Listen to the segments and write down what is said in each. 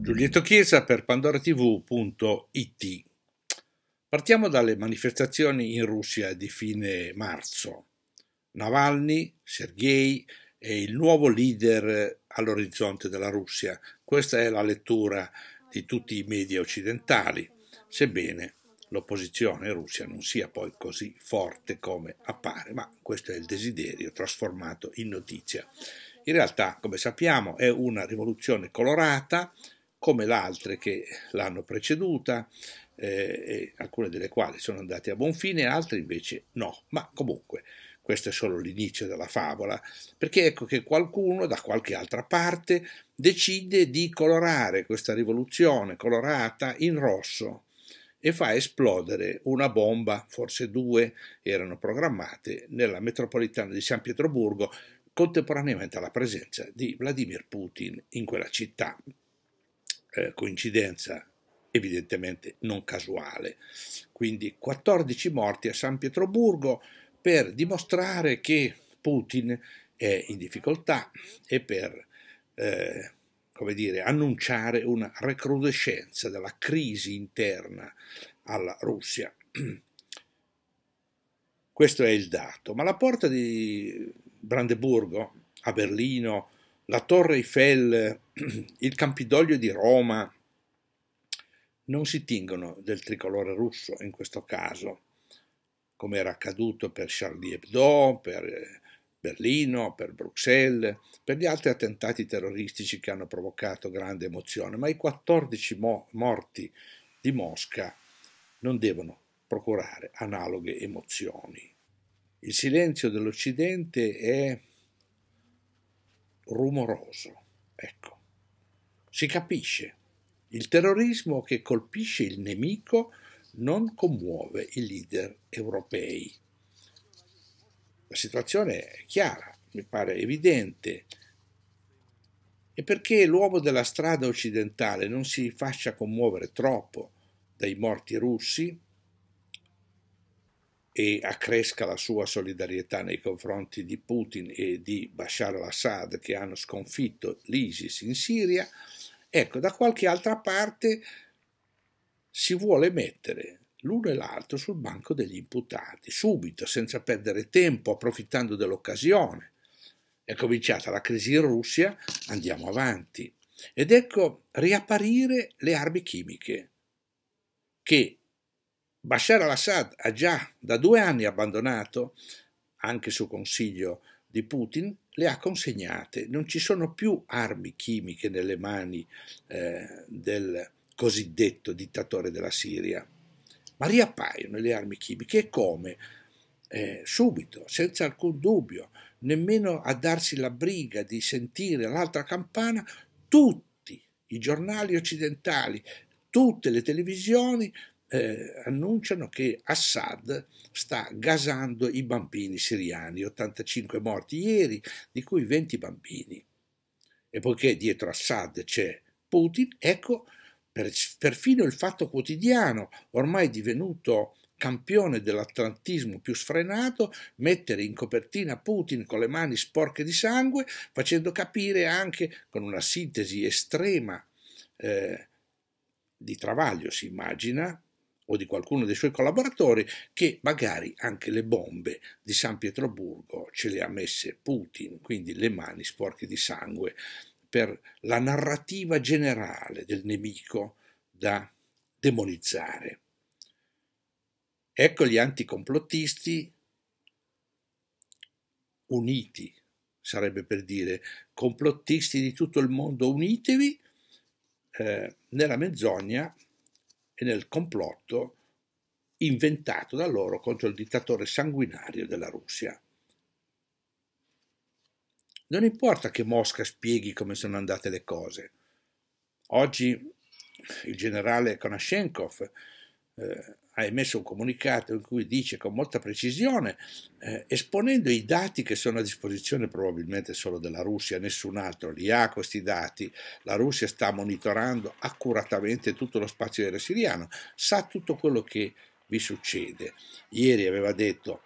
Giulietto Chiesa per PandoraTV.it. Partiamo dalle manifestazioni in Russia di fine marzo. Navalny, Sergei è il nuovo leader all'orizzonte della Russia. Questa è la lettura di tutti i media occidentali, sebbene l'opposizione in Russia non sia poi così forte come appare, ma questo è il desiderio trasformato in notizia. In realtà, come sappiamo, è una rivoluzione colorata, come le altre che l'hanno preceduta, e alcune delle quali sono andate a buon fine, altre invece no. Ma comunque questo è solo l'inizio della favola, perché ecco che qualcuno da qualche altra parte decide di colorare questa rivoluzione colorata in rosso e fa esplodere una bomba, forse due erano programmate, nella metropolitana di San Pietroburgo, contemporaneamente alla presenza di Vladimir Putin in quella città. Coincidenza evidentemente non casuale. Quindi 14 morti a San Pietroburgo per dimostrare che Putin è in difficoltà e per come dire, annunciare una recrudescenza della crisi interna alla Russia. Questo è il dato, ma la porta di Brandeburgo a Berlino, la Torre Eiffel, il Campidoglio di Roma non si tingono del tricolore russo in questo caso, come era accaduto per Charlie Hebdo, per Berlino, per Bruxelles, per gli altri attentati terroristici che hanno provocato grande emozione, ma i 14 morti di Mosca non devono procurare analoghe emozioni. Il silenzio dell'Occidente è rumoroso, ecco. Si capisce. Il terrorismo che colpisce il nemico non commuove i leader europei. La situazione è chiara, mi pare evidente. E perché l'uomo della strada occidentale non si faccia commuovere troppo dai morti russi e accresca la sua solidarietà nei confronti di Putin e di Bashar al-Assad che hanno sconfitto l'ISIS in Siria, ecco, da qualche altra parte si vuole mettere l'uno e l'altro sul banco degli imputati, subito, senza perdere tempo, approfittando dell'occasione. È cominciata la crisi in Russia, andiamo avanti. Ed ecco riapparire le armi chimiche, che Bashar al-Assad ha già da 2 anni abbandonato, anche su consiglio di Putin, le ha consegnate. Non ci sono più armi chimiche nelle mani del cosiddetto dittatore della Siria, ma riappaiono le armi chimiche e come? Subito, senza alcun dubbio, nemmeno a darsi la briga di sentire l'altra campana, tutti i giornali occidentali, tutte le televisioni annunciano che Assad sta gasando i bambini siriani, 85 morti ieri, di cui 20 bambini. E poiché dietro Assad c'è Putin, ecco perfino il Fatto Quotidiano, ormai divenuto campione dell'atlantismo più sfrenato, mettere in copertina Putin con le mani sporche di sangue, facendo capire anche con una sintesi estrema di Travaglio, si immagina, o di qualcuno dei suoi collaboratori, che magari anche le bombe di San Pietroburgo ce le ha messe Putin, quindi le mani sporche di sangue, per la narrativa generale del nemico da demonizzare. Ecco gli anticomplottisti uniti, sarebbe per dire, complottisti di tutto il mondo, unitevi nella menzogna e nel complotto inventato da loro contro il dittatore sanguinario della Russia. Non importa che Mosca spieghi come sono andate le cose. Oggi il generale Konashenkov ha emesso un comunicato in cui dice con molta precisione, esponendo i dati che sono a disposizione probabilmente solo della Russia, nessun altro li ha questi dati, la Russia sta monitorando accuratamente tutto lo spazio aereo siriano, sa tutto quello che vi succede. Ieri aveva detto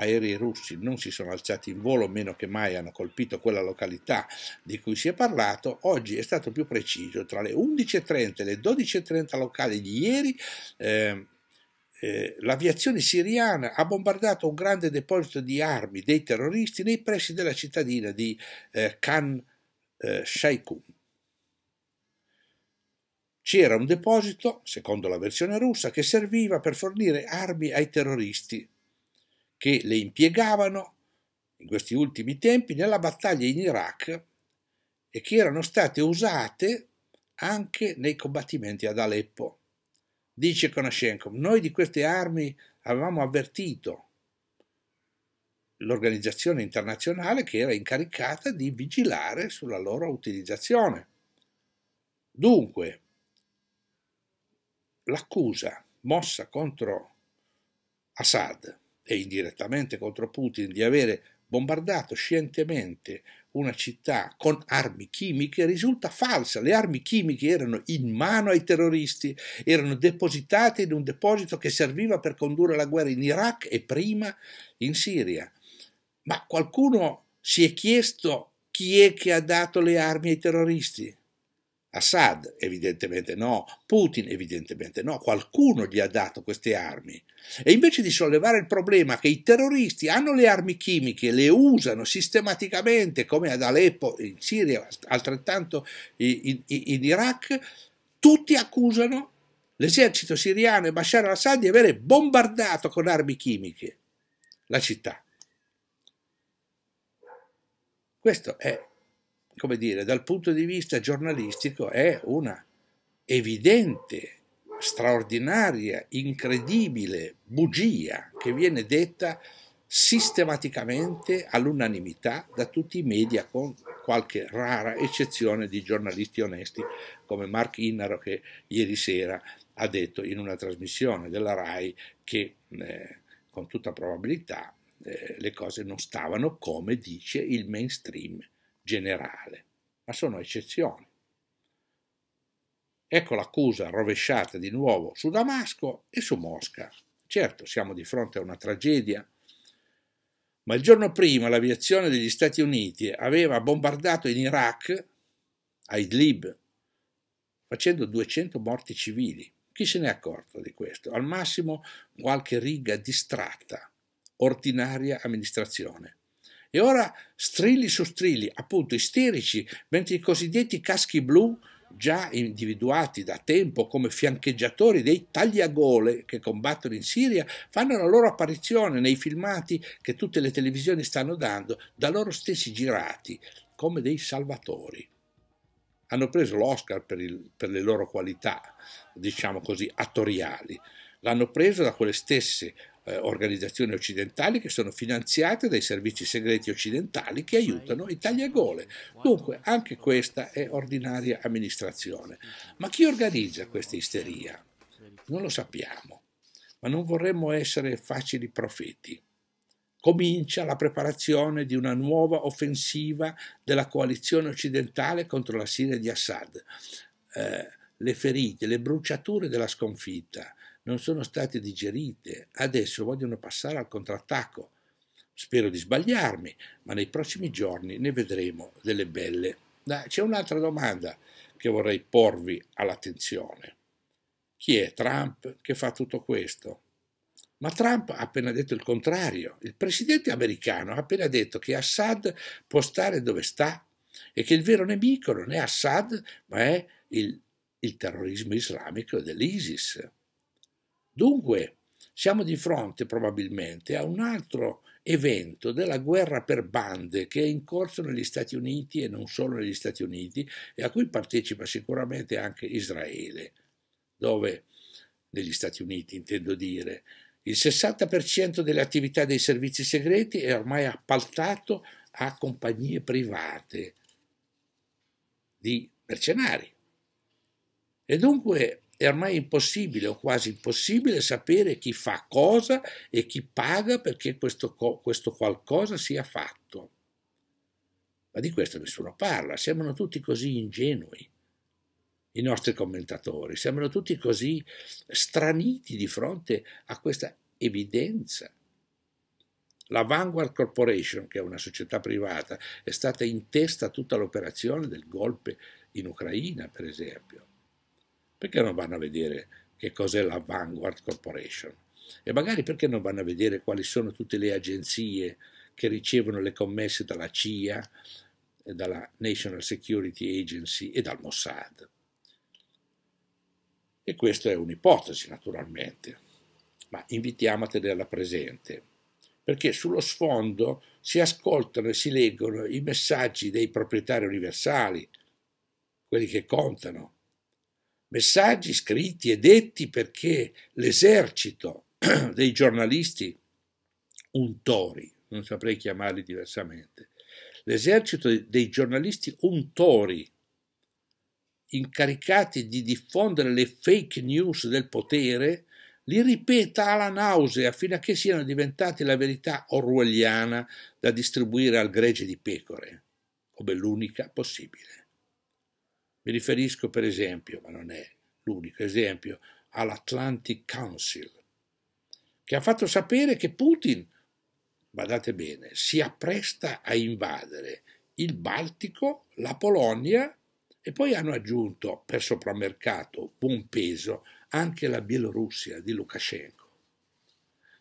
aerei russi non si sono alzati in volo, meno che mai hanno colpito quella località di cui si è parlato. Oggi è stato più preciso: tra le 11:30 e le 12:30 locali di ieri l'aviazione siriana ha bombardato un grande deposito di armi dei terroristi nei pressi della cittadina di Khan Shaykhun. C'era un deposito, secondo la versione russa, che serviva per fornire armi ai terroristi, che le impiegavano in questi ultimi tempi nella battaglia in Iraq e che erano state usate anche nei combattimenti ad Aleppo. Dice Konashenkov: noi di queste armi avevamo avvertito l'organizzazione internazionale che era incaricata di vigilare sulla loro utilizzazione. Dunque, l'accusa mossa contro Assad e indirettamente contro Putin di avere bombardato scientemente una città con armi chimiche risulta falsa. Le armi chimiche erano in mano ai terroristi, erano depositate in un deposito che serviva per condurre la guerra in Iraq e prima in Siria. Ma qualcuno si è chiesto chi è che ha dato le armi ai terroristi? Assad? Evidentemente no. Putin? Evidentemente no. Qualcuno gli ha dato queste armi. E invece di sollevare il problema che i terroristi hanno le armi chimiche, le usano sistematicamente, come ad Aleppo, in Siria, altrettanto in Iraq, tutti accusano l'esercito siriano e Bashar al-Assad di avere bombardato con armi chimiche la città. Questo è, come dire, dal punto di vista giornalistico è una evidente, straordinaria, incredibile bugia che viene detta sistematicamente all'unanimità da tutti i media, con qualche rara eccezione di giornalisti onesti come Mark Innaro, che ieri sera ha detto in una trasmissione della RAI che con tutta probabilità le cose non stavano come dice il mainstream generale, ma sono eccezioni. Ecco l'accusa rovesciata di nuovo su Damasco e su Mosca. Certo, siamo di fronte a una tragedia, ma il giorno prima l'aviazione degli Stati Uniti aveva bombardato in Iraq, a Idlib, facendo 200 morti civili. Chi se n'è accorto di questo? Al massimo qualche riga distratta, ordinaria amministrazione. E ora strilli su strilli, appunto isterici, mentre i cosiddetti caschi blu, già individuati da tempo come fiancheggiatori dei tagliagole che combattono in Siria, fanno la loro apparizione nei filmati che tutte le televisioni stanno dando, da loro stessi girati, come dei salvatori. Hanno preso l'Oscar per le loro qualità, diciamo così, attoriali. L'hanno preso da quelle stesse organizzazioni occidentali che sono finanziate dai servizi segreti occidentali che aiutano i tagliagole. Dunque anche questa è ordinaria amministrazione. Ma chi organizza questa isteria? Non lo sappiamo, ma non vorremmo essere facili profeti. Comincia la preparazione di una nuova offensiva della coalizione occidentale contro la Siria di Assad. Le ferite, le bruciature della sconfitta non sono state digerite, adesso vogliono passare al contrattacco. Spero di sbagliarmi, ma nei prossimi giorni ne vedremo delle belle. C'è un'altra domanda che vorrei porvi all'attenzione. Chi è Trump che fa tutto questo? Ma Trump ha appena detto il contrario. Il presidente americano ha appena detto che Assad può stare dove sta e che il vero nemico non è Assad, ma è il terrorismo islamico dell'ISIS. Dunque, siamo di fronte probabilmente a un altro evento della guerra per bande che è in corso negli Stati Uniti e non solo negli Stati Uniti, e a cui partecipa sicuramente anche Israele, dove, negli Stati Uniti intendo dire, il 60% delle attività dei servizi segreti è ormai appaltato a compagnie private di mercenari. E dunque è ormai impossibile o quasi impossibile sapere chi fa cosa e chi paga perché questo qualcosa sia fatto. Ma di questo nessuno parla, sembrano tutti così ingenui. I nostri commentatori sembrano tutti così straniti di fronte a questa evidenza. La Vanguard Corporation, che è una società privata, è stata in testa a tutta l'operazione del golpe in Ucraina, per esempio. Perché non vanno a vedere che cos'è la Vanguard Corporation? E magari perché non vanno a vedere quali sono tutte le agenzie che ricevono le commesse dalla CIA, dalla National Security Agency e dal Mossad? E questa è un'ipotesi, naturalmente, ma invitiamo a tenerla presente, perché sullo sfondo si ascoltano e si leggono i messaggi dei proprietari universali, quelli che contano, messaggi scritti e detti perché l'esercito dei giornalisti untori, non saprei chiamarli diversamente, l'esercito dei giornalisti untori incaricati di diffondere le fake news del potere, li ripeta alla nausea fino a che siano diventati la verità orwelliana da distribuire al gregge di pecore, come l'unica possibile. Mi riferisco per esempio, ma non è l'unico esempio, all'Atlantic Council, che ha fatto sapere che Putin, badate bene, si appresta a invadere il Baltico, la Polonia e poi hanno aggiunto per sopramercato, buon peso, anche la Bielorussia di Lukashenko.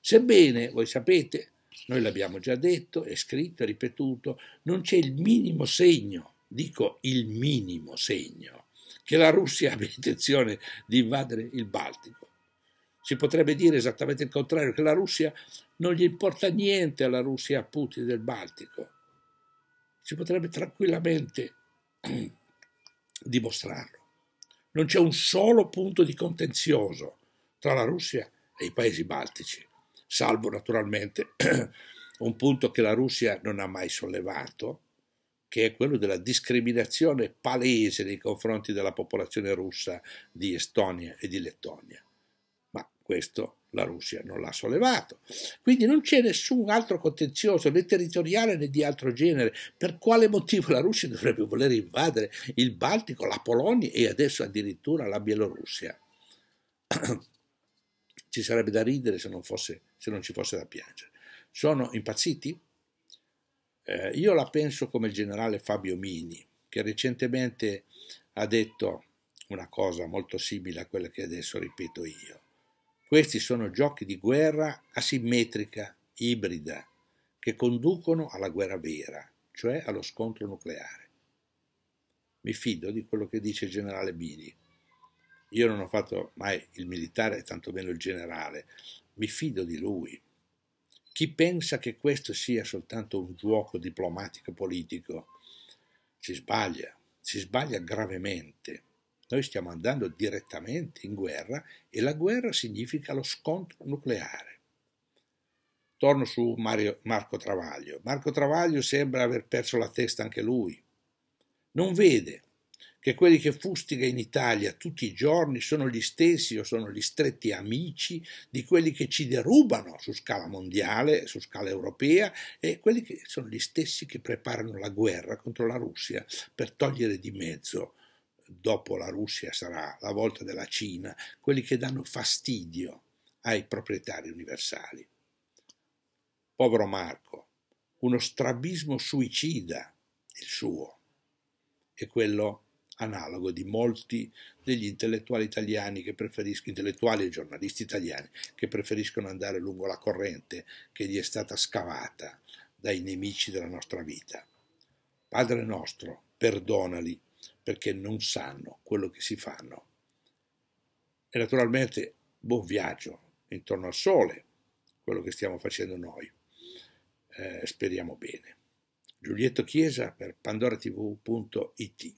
Sebbene, voi sapete, noi l'abbiamo già detto, è scritto, è ripetuto, non c'è il minimo segno, dico il minimo segno, che la Russia abbia intenzione di invadere il Baltico. Si potrebbe dire esattamente il contrario, che la Russia non gli importa niente alla Russia a Putin del Baltico. Si potrebbe tranquillamente dimostrarlo. Non c'è un solo punto di contenzioso tra la Russia e i paesi baltici, salvo naturalmente un punto che la Russia non ha mai sollevato, che è quello della discriminazione palese nei confronti della popolazione russa di Estonia e di Lettonia. Ma questo la Russia non l'ha sollevato. Quindi non c'è nessun altro contenzioso, né territoriale né di altro genere. Per quale motivo la Russia dovrebbe voler invadere il Baltico, la Polonia e adesso addirittura la Bielorussia? Ci sarebbe da ridere se non ci fosse da piangere. Sono impazziti? Io la penso come il generale Fabio Mini, che recentemente ha detto una cosa molto simile a quella che adesso ripeto io. Questi sono giochi di guerra asimmetrica, ibrida, che conducono alla guerra vera, cioè allo scontro nucleare. Mi fido di quello che dice il generale Mini. Io non ho fatto mai il militare, tantomeno il generale. Mi fido di lui. Chi pensa che questo sia soltanto un gioco diplomatico politico si sbaglia gravemente. Noi stiamo andando direttamente in guerra e la guerra significa lo scontro nucleare. Torno su Marco Travaglio. Marco Travaglio sembra aver perso la testa anche lui. Non vede che quelli che fustiga in Italia tutti i giorni sono gli stessi o sono gli stretti amici di quelli che ci derubano su scala mondiale, su scala europea, e quelli che sono gli stessi che preparano la guerra contro la Russia per togliere di mezzo, dopo la Russia sarà la volta della Cina, quelli che danno fastidio ai proprietari universali. Povero Marco, uno strabismo suicida il suo, e quello analogo di molti degli intellettuali italiani intellettuali e giornalisti italiani che preferiscono andare lungo la corrente che gli è stata scavata dai nemici della nostra vita. Padre nostro, perdonali perché non sanno quello che si fanno. E naturalmente buon viaggio intorno al sole, quello che stiamo facendo noi. Speriamo bene. Giulietto Chiesa per pandoratv.it